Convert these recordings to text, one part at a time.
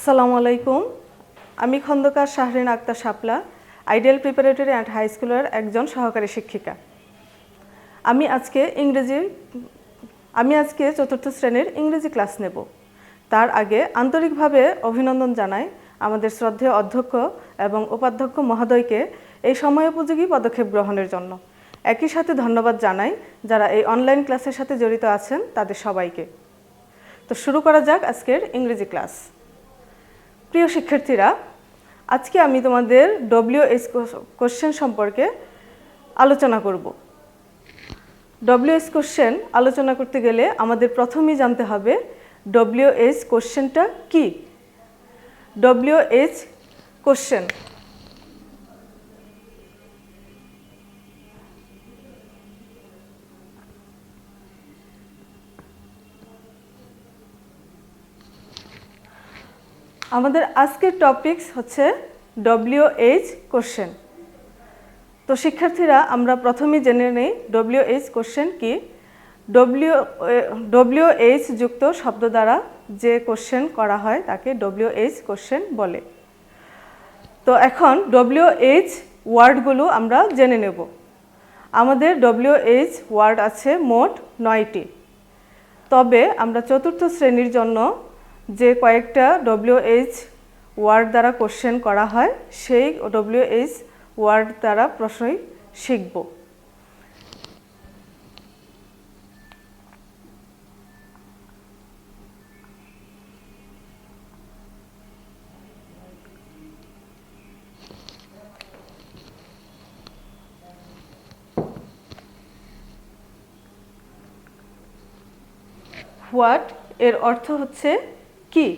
আসসালামু আলাইকুম। আমি খন্দকার শাহরিন আক্তার শাপলা, আইডিয়াল প্রিপারেটরি অ্যান্ড হাই স্কুলের একজন সহকারী শিক্ষিকা। আমি আজকে চতুর্থ শ্রেণীর ইংরেজি ক্লাস নেব। তার আগে আন্তরিকভাবে অভিনন্দন জানাই আমাদের শ্রদ্ধেয় অধ্যক্ষ এবং উপাধ্যক্ষ মহোদয়কে এই সময়োপযোগী পদক্ষেপ গ্রহণের জন্য। একই সাথে ধন্যবাদ জানাই যারা এই অনলাইন ক্লাসের সাথে জড়িত আছেন তাদের সবাইকে। তো শুরু করা যাক আজকের ইংরেজি ক্লাস। প্রিয় শিক্ষার্থীরা, আজকে আমি তোমাদের WH কোশ্চেন সম্পর্কে আলোচনা করব। WH কোশ্চেন আলোচনা করতে গেলে আমাদের প্রথমেই জানতে হবে WH কোশ্চেনটা কি। WH কোশ্চেন আমাদের আজকের টপিকস হচ্ছে WH কোশ্চেন। তো শিক্ষার্থীরা, আমরা প্রথমেই জেনে নেই WH কোশ্চেন কি। WH যুক্ত শব্দ দ্বারা যে কোশ্চেন করা হয় তাকে WH কোশ্চেন বলে। তো এখন WH ওয়ার্ডগুলো আমরা জেনে নেব। আমাদের WH ওয়ার্ড আছে মোট 9টি। তবে আমরা চতুর্থ শ্রেণীর জন্য যে কয়েকটা WH ওয়ার্ড দ্বারা কোশ্চেন করা হয় সেই WH ওয়ার্ড দ্বারা প্রশ্নই শিখব। হোয়াট এর অর্থ হচ্ছে কি।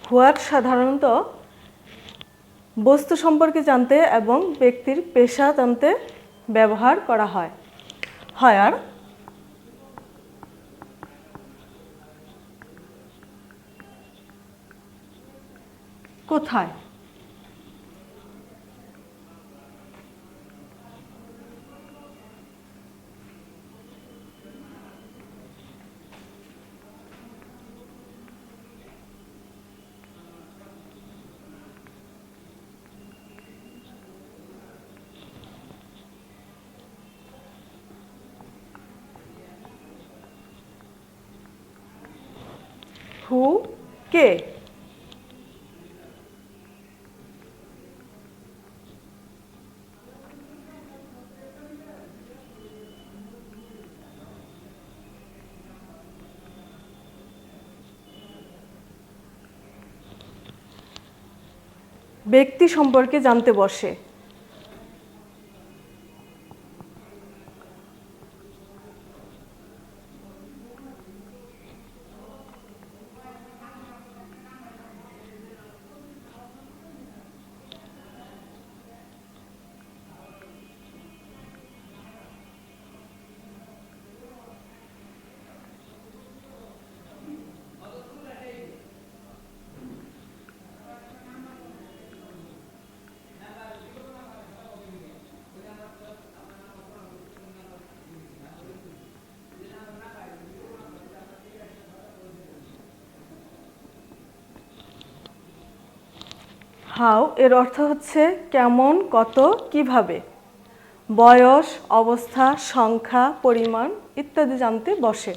হোয়াট সাধারণত বস্তু সম্পর্কে জানতে এবং ব্যক্তির পেশা জানতে ব্যবহার করা হয়। আর কোথায়। হু কে। ব্যক্তি সম্পর্কে জানতে বসে। হাউ এর অর্থ হচ্ছে কেমন, কত, কিভাবে। বয়স, অবস্থা, সংখ্যা, পরিমাণ ইত্যাদি জানতে বসে।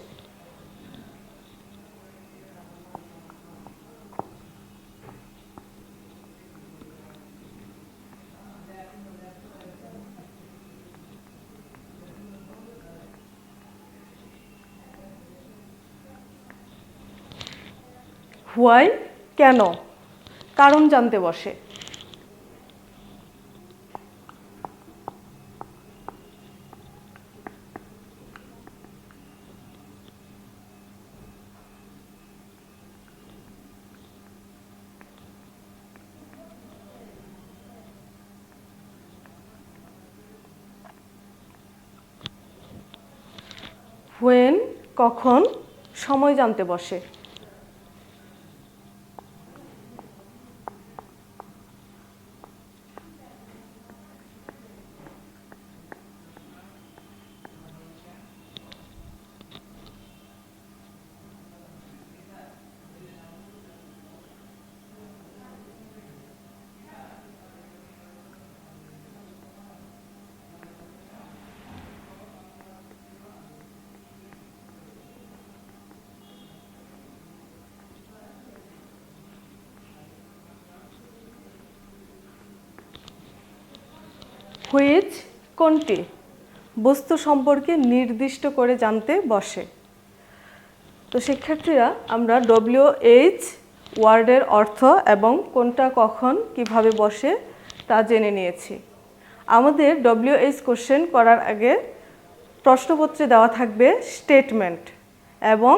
হোয়াই কেন, কারণ জানতে বসে। when কখন সময় জানতে বসে। হুইচ কোনটি বস্তু সম্পর্কে নির্দিষ্ট করে জানতে বসে। তো শিক্ষার্থীরা আমরা WH ওয়ার্ডের অর্থ এবং কোনটা কখন কিভাবে বসে তা জেনে নিয়েছি। আমাদের WH কোশ্চেন করার আগে প্রশ্নপত্রে দেওয়া থাকবে স্টেটমেন্ট এবং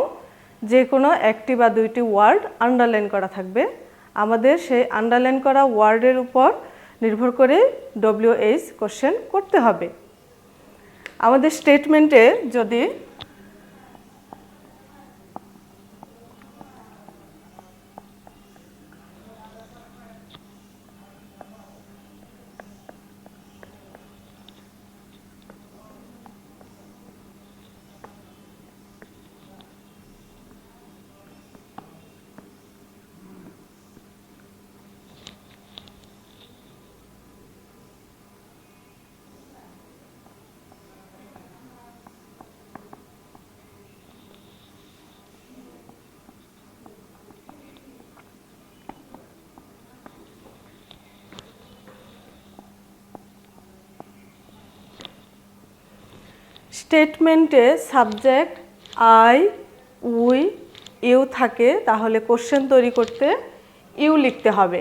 যে কোনো একটি বা দুইটি ওয়ার্ড আন্ডারলাইন করা থাকবে। আমাদের সেই আন্ডারলাইন করা ওয়ার্ডের উপর নির্ভর করে WH কোশ্চেন করতে হবে। আমাদের স্টেটমেন্টে যদি স্টেটমেন্টে সাবজেক্ট আই, উই, ইউ থাকে তাহলে কোশ্চেন তৈরি করতে ইউ লিখতে হবে।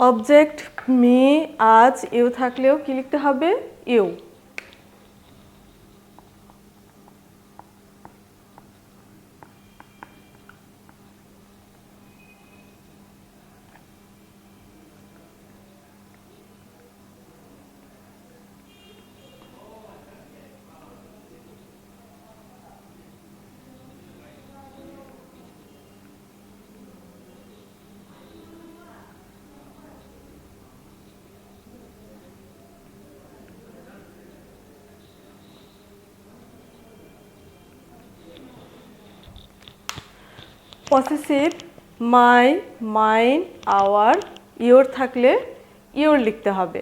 অবজেক্ট মি, আজ, ইউ থাকলেও কি লিখতে হবে? You. Possessive my, mine, our, your থাকলে ইয়োর লিখতে হবে।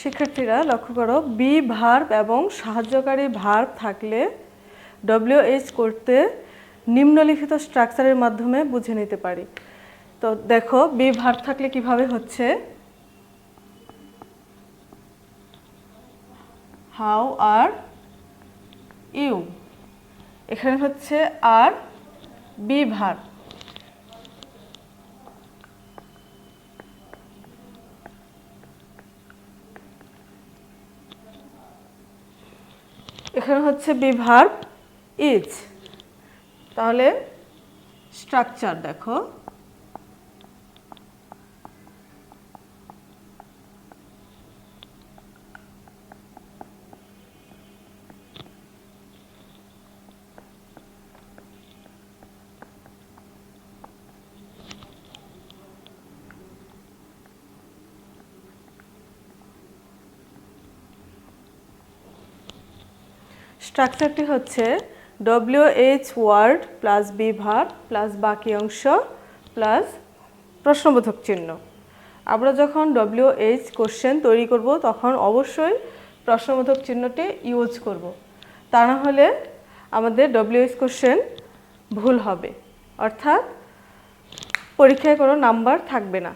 শিক্ষার্থীরা লক্ষ্য করো, বি ভার্ব এবং সাহায্যকারী ভার্ব থাকলে WH করতে নিম্নলিখিত স্ট্রাকচারের মাধ্যমে বুঝে নিতে পারি। তো দেখো, বি ভার্ব থাকলে কিভাবে হচ্ছে, হাউ আর ইউ, এখানে হচ্ছে আর বি ভার্ব। এখানে হচ্ছে বি ভার্ব ইজ। তাহলে স্ট্রাকচার দেখো, স্ট্রাকচারটি হচ্ছে WH word plus be verb plus বাকি অংশ প্লাস প্রশ্নবোধক চিহ্ন। আমরা যখন WH কোশ্চেন তৈরি করব তখন অবশ্যই প্রশ্নবোধক চিহ্নটি ইউজ করব, তা না হলে আমাদের WH কোশ্চেন ভুল হবে, অর্থাৎ পরীক্ষায় কোনো নাম্বার থাকবে না।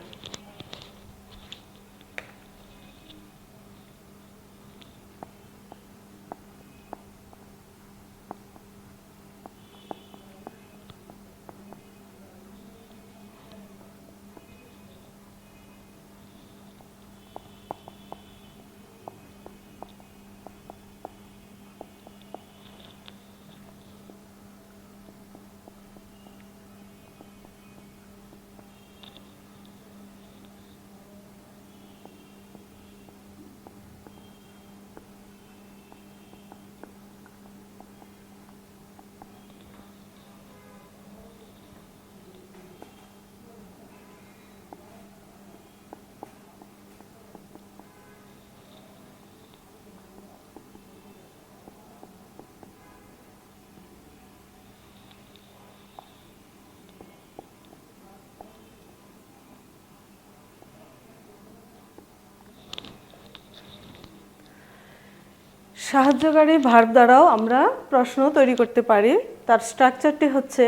সাহায্যকারী ভার্ব দ্বারাও আমরা প্রশ্ন তৈরি করতে পারি। তার স্ট্রাকচারটি হচ্ছে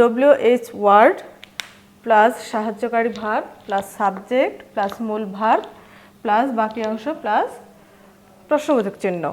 WH ওয়ার্ড প্লাস সাহায্যকারী ভার্ব প্লাস সাবজেক্ট প্লাস মূল ভার্ব প্লাস বাকি অংশ প্লাস প্রশ্নবোধক চিহ্ন।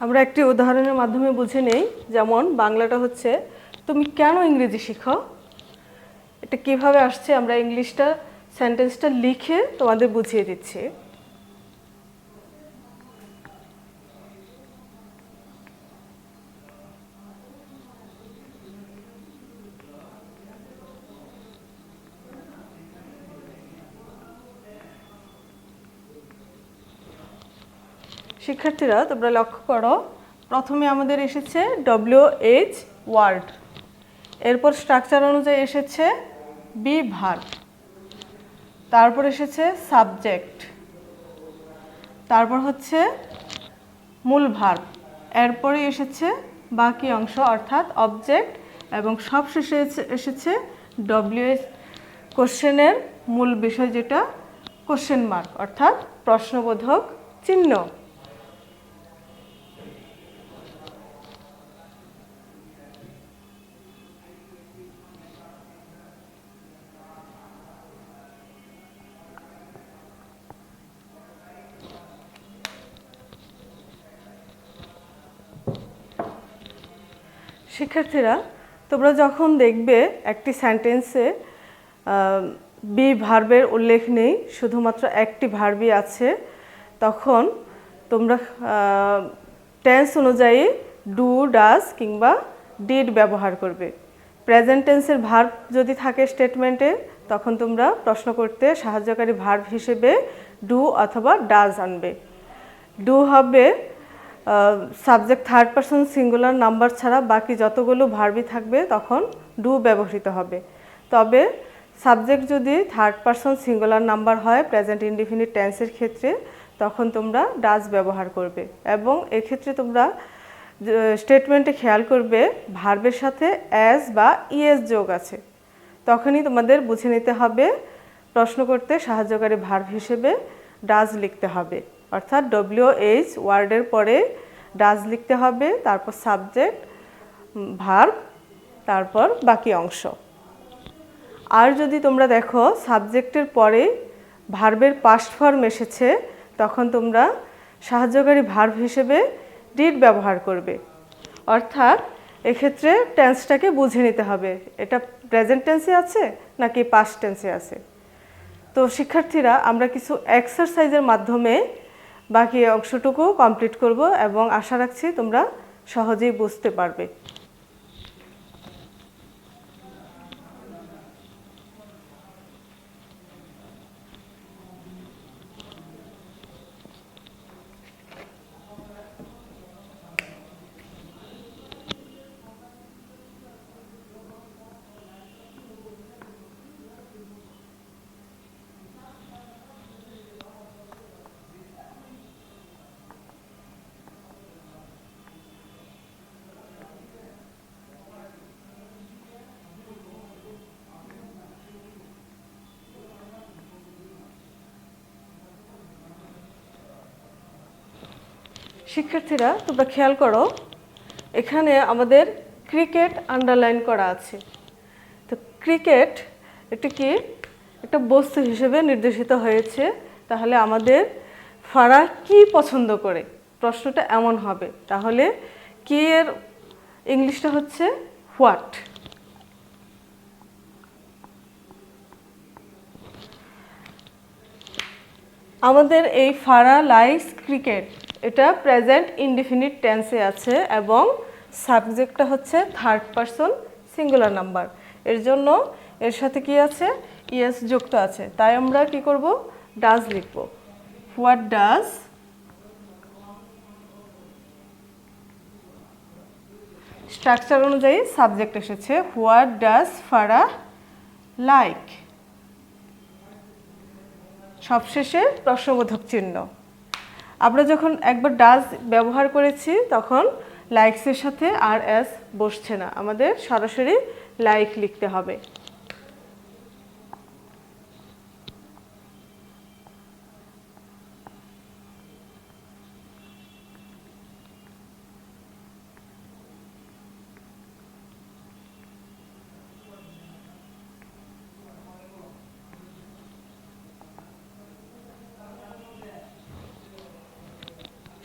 আমরা একটি উদাহরণের মাধ্যমে বুঝে নেই। যেমন বাংলাটা হচ্ছে, তুমি কেন ইংরেজি শিখো। এটা কিভাবে আসছে আমরা ইংলিশটা সেন্টেন্সটা লিখে তোমাদের বুঝিয়ে দিচ্ছি। শিক্ষার্থীরা তোমরা লক্ষ্য করো, প্রথমে আমাদের এসেছে WH ওয়ার্ড, এরপর স্ট্রাকচার অনুযায়ী এসেছে বি ভার্ব, তারপর এসেছে সাবজেক্ট, তারপর হচ্ছে মূল ভার্ব, এরপরে এসেছে বাকি অংশ অর্থাৎ অবজেক্ট, এবং সবশেষে এসেছে WH কোশ্চেনের মূল বিষয় যেটা কোশ্চেন মার্ক অর্থাৎ প্রশ্নবোধক চিহ্ন। শিক্ষার্থীরা তোমরা যখন দেখবে একটি সেন্টেন্সে বি ভার্বের উল্লেখ নেই, শুধুমাত্র একটি ভার্বই আছে, তখন তোমরা টেন্স অনুযায়ী ডু, ডাজ কিংবা ডিড ব্যবহার করবে। প্রেজেন্ট টেন্সের ভার্ব যদি থাকে স্টেটমেন্টে, তখন তোমরা প্রশ্ন করতে সাহায্যকারী ভার্ব হিসেবে ডু অথবা ডাজ আনবে। ডু হবে subject third person singular number ছাড়া বাকি যতগুলো ভার্বই থাকবে তখন ডু ব্যবহৃত হবে। তবে সাবজেক্ট যদি থার্ড পারসন সিঙ্গুলার নাম্বার হয় প্রেজেন্ট ইনডিফিনিট টেন্সের ক্ষেত্রে, তখন তোমরা ডাজ ব্যবহার করবে। এবং এক্ষেত্রে তোমরা স্টেটমেন্টে খেয়াল করবে ভার্বের সাথে অ্যাজ বা ইএস যোগ আছে, তখনই তোমাদের বুঝে নিতে হবে প্রশ্ন করতে সাহায্যকারী ভার্ব হিসেবে ডাজ লিখতে হবে। অর্থাৎ WH ওয়ার্ডের পরে ডাজ লিখতে হবে, তারপর সাবজেক্ট, ভার্ব, তারপর বাকি অংশ। আর যদি তোমরা দেখো সাবজেক্টের পরে ভার্বের পাস্ট ফর্ম এসেছে, তখন তোমরা সাহায্যকারী ভার্ব হিসেবে ডিড ব্যবহার করবে। অর্থাৎ এক্ষেত্রে টেন্সটাকে বুঝে নিতে হবে এটা প্রেজেন্ট টেন্সে আছে নাকি পাস্ট টেন্সে আছে। তো শিক্ষার্থীরা, আমরা কিছু এক্সারসাইজের মাধ্যমে বাকি অংশটুকু কমপ্লিট করব এবং আশা রাখছি তোমরা সহজেই বুঝতে পারবে। শিক্ষার্থীরা, তোমরা খেয়াল করো, এখানে আমাদের ক্রিকেট আন্ডারলাইন করা আছে। তো ক্রিকেট এটা কি একটা বস্তু হিসেবে নির্দেশিত হয়েছে। তাহলে আমাদের ফারাহ কি পছন্দ করে, প্রশ্নটা এমন হবে। তাহলে কি এর ইংলিশটা হচ্ছে হোয়াট। আমাদের এই ফারাহ লাইকস ক্রিকেট, এটা প্রেজেন্ট ইনডিফিনিট টেন্সে আছে এবং সাবজেক্টটা হচ্ছে থার্ড পারসন সিঙ্গুলার নাম্বার। এর জন্য এর সাথে কি আছে, ইএস যুক্ত আছে। তাই আমরা কি করব, ডাজ লিখব। হোয়াট ডাজ স্ট্রাকচার অনুযায়ী সাবজেক্ট এসেছে, হোয়াট ডাজ ফারাহ লাইক, সবশেষে প্রশ্নবোধক চিহ্ন। আমরা যখন একবার ডাজ ব্যবহার করেছি তখন লাইকসের সাথে আর এস বসছে না, আমাদের সরাসরি লাইক লিখতে হবে।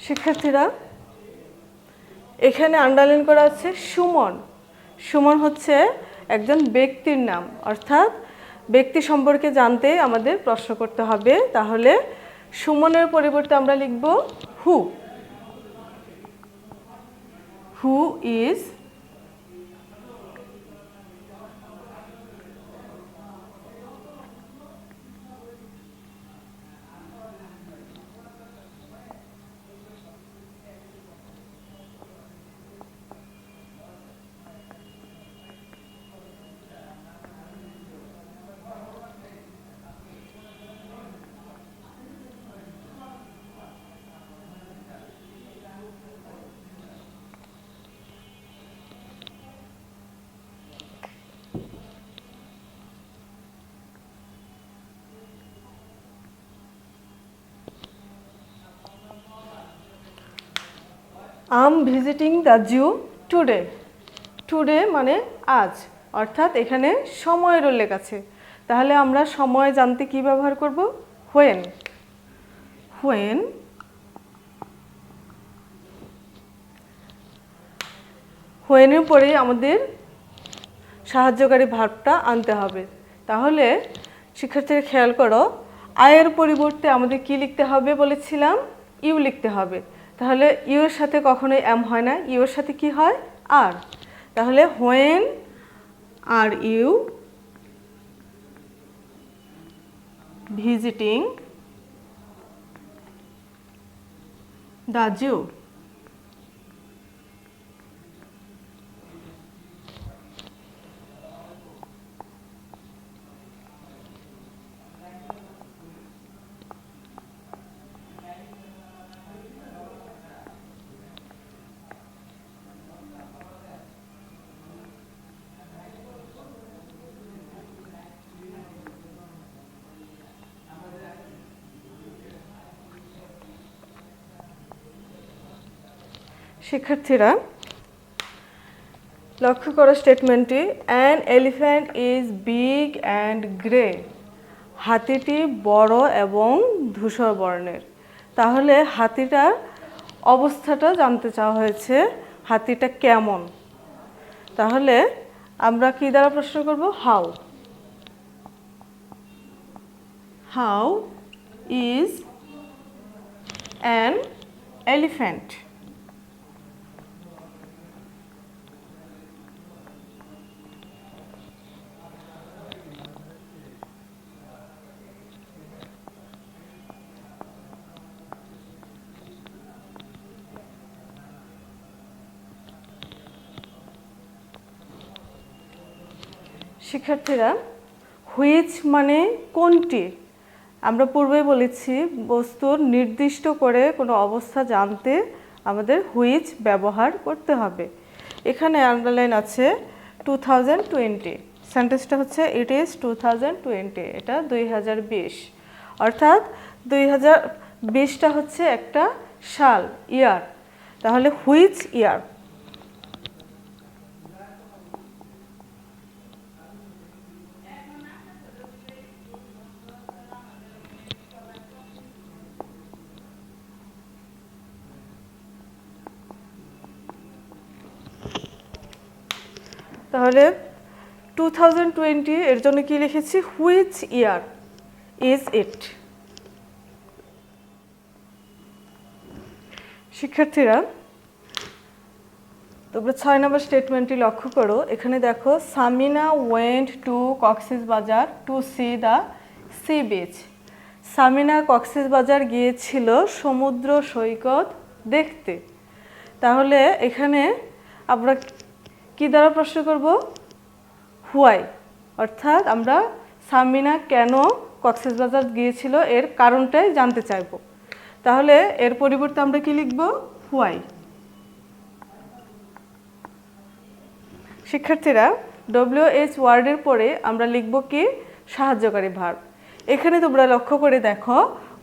শিক্ষার্থীরা, এখানে আন্ডারলাইন করা আছে সুমন। সুমন হচ্ছে একজন ব্যক্তির নাম, অর্থাৎ ব্যক্তি সম্পর্কে জানতে আমাদের প্রশ্ন করতে হবে। তাহলে সুমনের পরিবর্তে আমরা লিখব who. Who is am visiting the zoo today. Today মানে আজ, অর্থাৎ এখানে সময়ের উল্লেখ আছে। তাহলে আমরা সময় জানতে কি ব্যবহার করব, হোয়েন। হোয়েন হোয়েনের পরে আমাদের সাহায্যকারী ভার্বটা আনতে হবে। তাহলে শিক্ষার্থীরা খেয়াল করো, আয়ের পরিবর্তে আমাদের কি লিখতে হবে বলেছিলাম, ইউ লিখতে হবে। তাহলে ইউ এর সাথে কখনোই এম হয় না, ইউ এর সাথে কি হয়? আর। তাহলে when are you visiting the zoo. শিক্ষার্থীরা লক্ষ্য করো স্টেটমেন্টটি, an elephant is big and grey. হাতিটি বড় এবং ধূসর বর্ণের। তাহলে হাতিটার অবস্থাটা জানতে চাওয়া হয়েছে, হাতিটা কেমন। তাহলে আমরা কি দ্বারা প্রশ্ন করব? How. How is an elephant. শিক্ষার্থীরা, হুইচ মানে কোনটি। আমরা পূর্বেই বলেছি বস্তুর নির্দিষ্ট করে কোনো অবস্থা জানতে আমাদের হুইচ ব্যবহার করতে হবে। এখানে আন্ডারলাইন আছে 2020। সেন্টেন্সটা হচ্ছে ইট ইজ 2020, এটা 2020। অর্থাৎ 2020টা হচ্ছে একটা সাল, ইয়ার। তাহলে হুইচ ইয়ার। তাহলে 2020 এর জন্য কি লিখেছি? Which year is it. শিক্ষার্থীরা, তোমরা 6 নম্বর স্টেটমেন্টটি লক্ষ্য করো। এখানে দেখো, Samina went to Cox's Bazar to see the sea beach. Samina Cox's Bazar গিয়েছিল সমুদ্র সৈকত দেখতে। তাহলে এখানে আমরা কি দ্বারা প্রশ্ন করব? হোয়াই। অর্থাৎ আমরা সামিনা কেন কক্সবাজার গিয়েছিল এর কারণটাই জানতে চাইব। তাহলে এর পরিবর্তে আমরা কি লিখব? হোয়াই। শিক্ষার্থীরা, WH ওয়ার্ডের পরে আমরা লিখব কি? সাহায্যকারী ভার্ব। এখানে তোমরা লক্ষ্য করে দেখো,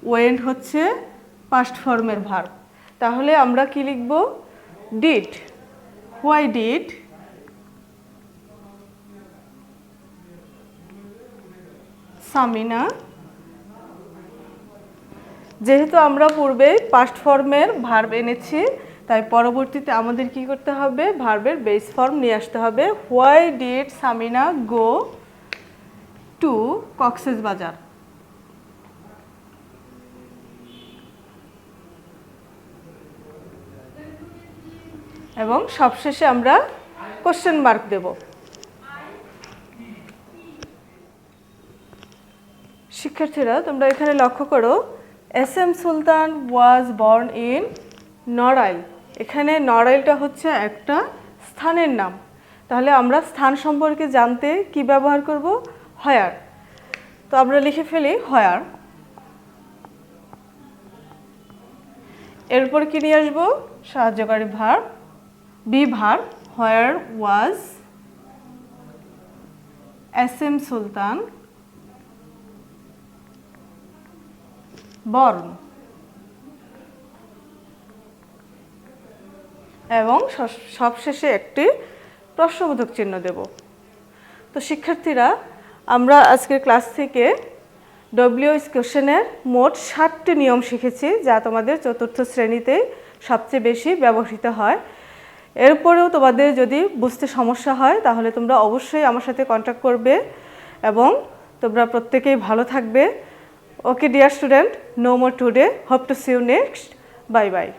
ওয়েন্ট হচ্ছে পাস্ট ফর্মের ভার্ব। তাহলে আমরা কি লিখব? ডিড। Why did Samina. যেহেতু আমরা পূর্বে পাস্ট ফর্মের ভার্ব এনেছি, তাই পরবর্তীতে আমাদের কি করতে হবে? ভার্বের বেস ফর্ম নিয়ে আসতে হবে। Why did Samina go to Cox's Bazar. এবং সবশেষে আমরা কোশ্চেন মার্ক দেব। শিক্ষার্থীরা, তোমরা এখানে লক্ষ্য করো, SM Sultan was born in Narail. এখানে নড়াইলটা হচ্ছে একটা স্থানের নাম। তাহলে আমরা স্থান সম্পর্কে জানতে কি ব্যবহার করব? হোয়ার। তো আমরা লিখে ফেলি হোয়ার। এরপর কি নিয়ে আসবো? সাহায্যকারী verb, be verb. Where was SM Sultan born. এবং সবশেষে একটি প্রশ্নবোধক চিহ্ন দেব। তো শিক্ষার্থীরা, আমরা আজকের ক্লাস থেকে WH কোশ্চেনের মোট 7টি নিয়ম শিখেছি, যা তোমাদের চতুর্থ শ্রেণীতে সবচেয়ে বেশি ব্যবহৃত হয়। এরপরেও তোমাদের যদি বুঝতে সমস্যা হয় তাহলে তোমরা অবশ্যই আমার সাথে কন্ট্যাক্ট করবে এবং তোমরা প্রত্যেকেই ভালো থাকবে। Okay dear student, no more today, hope to see you next. Bye by.